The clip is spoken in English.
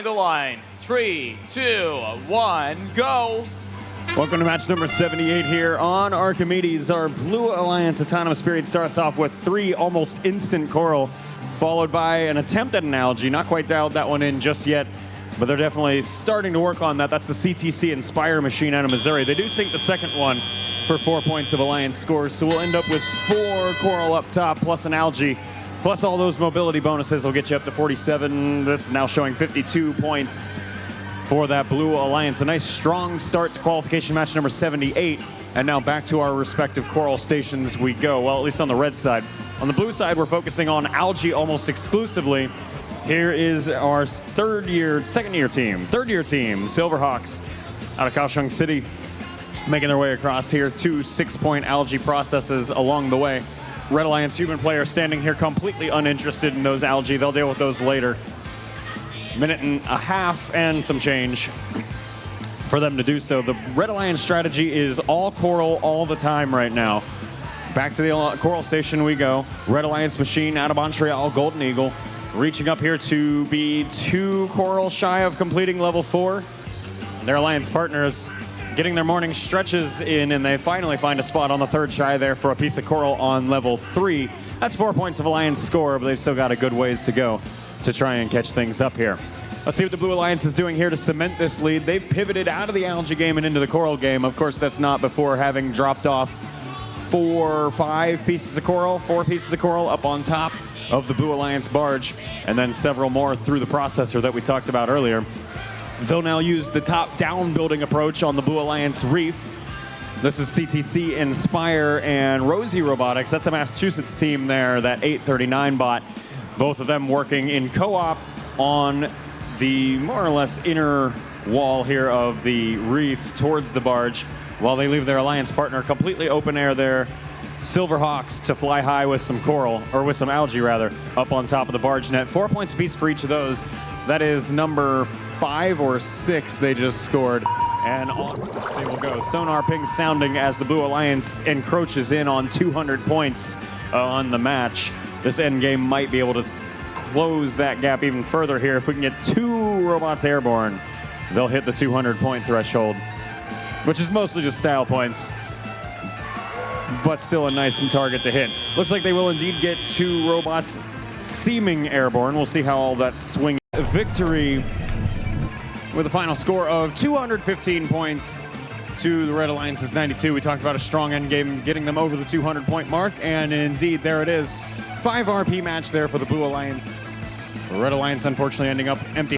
The line. 3, 2, 1, go. Welcome to match number 78 here on Archimedes. Our Blue Alliance Autonomous period starts off with 3 almost instant coral, followed by an attempt at an algae. Not quite dialed that one in just yet, but they're definitely starting to work on that. That's the CTC Inspire machine out of Missouri. They do sink the second one for 4 points of Alliance scores, so we'll end up with 4 coral up top plus an algae. Plus all those mobility bonuses will get you up to 47. This is now showing 52 points for that Blue Alliance. A nice strong start to qualification match number 78. And now back to our respective coral stations we go. Well, at least on the red side. On the blue side, we're focusing on algae almost exclusively. Here is our third year team, Silverhawks out of Kaohsiung City, making their way across here. 2 6-point algae processes along the way. Red Alliance human player standing here completely uninterested in those algae. They'll deal with those later. Minute and a half and some change for them to do so. The Red Alliance strategy is all coral all the time right now. Back to the coral station we go. Red Alliance machine out of Montreal, Golden Eagle, reaching up here to be 2 coral shy of completing level 4. Their Alliance partners getting their morning stretches in, and they finally find a spot on the 3rd shy there for a piece of coral on level 3. That's 4 points of Alliance score, but they've still got a good ways to go to try and catch things up here. Let's see what the Blue Alliance is doing here to cement this lead. They've pivoted out of the algae game and into the coral game. Of course, that's not before having dropped off 4 or 5 pieces of coral, 4 pieces of coral up on top of the Blue Alliance barge, and then several more through the processor that we talked about earlier. They'll now use the top-down building approach on the Blue Alliance reef. This is CTC Inspire and Rosie Robotics. That's a Massachusetts team there, that 839 bot. Both of them working in co-op on the more or less inner wall here of the reef towards the barge, while they leave their Alliance partner completely open air there. Silverhawks to fly high with some coral, or with some algae rather, up on top of the barge net. 4 points apiece for each of those. That is number 5 or 6 they just scored. And on they will go. Sonar ping sounding as the Blue Alliance encroaches in on 200 points on the match. This end game might be able to close that gap even further here. If we can get 2 robots airborne, they'll hit the 200-point threshold, which is mostly just style points, but still a nice target to hit. Looks like they will indeed get 2 robots seeming airborne. We'll see how all that swings. Victory with a final score of 215 points to the Red Alliance's 92. We talked about a strong end game getting them over the 200-point mark, and indeed there it is. 5 RP match there for the Blue Alliance. The Red Alliance unfortunately ending up empty.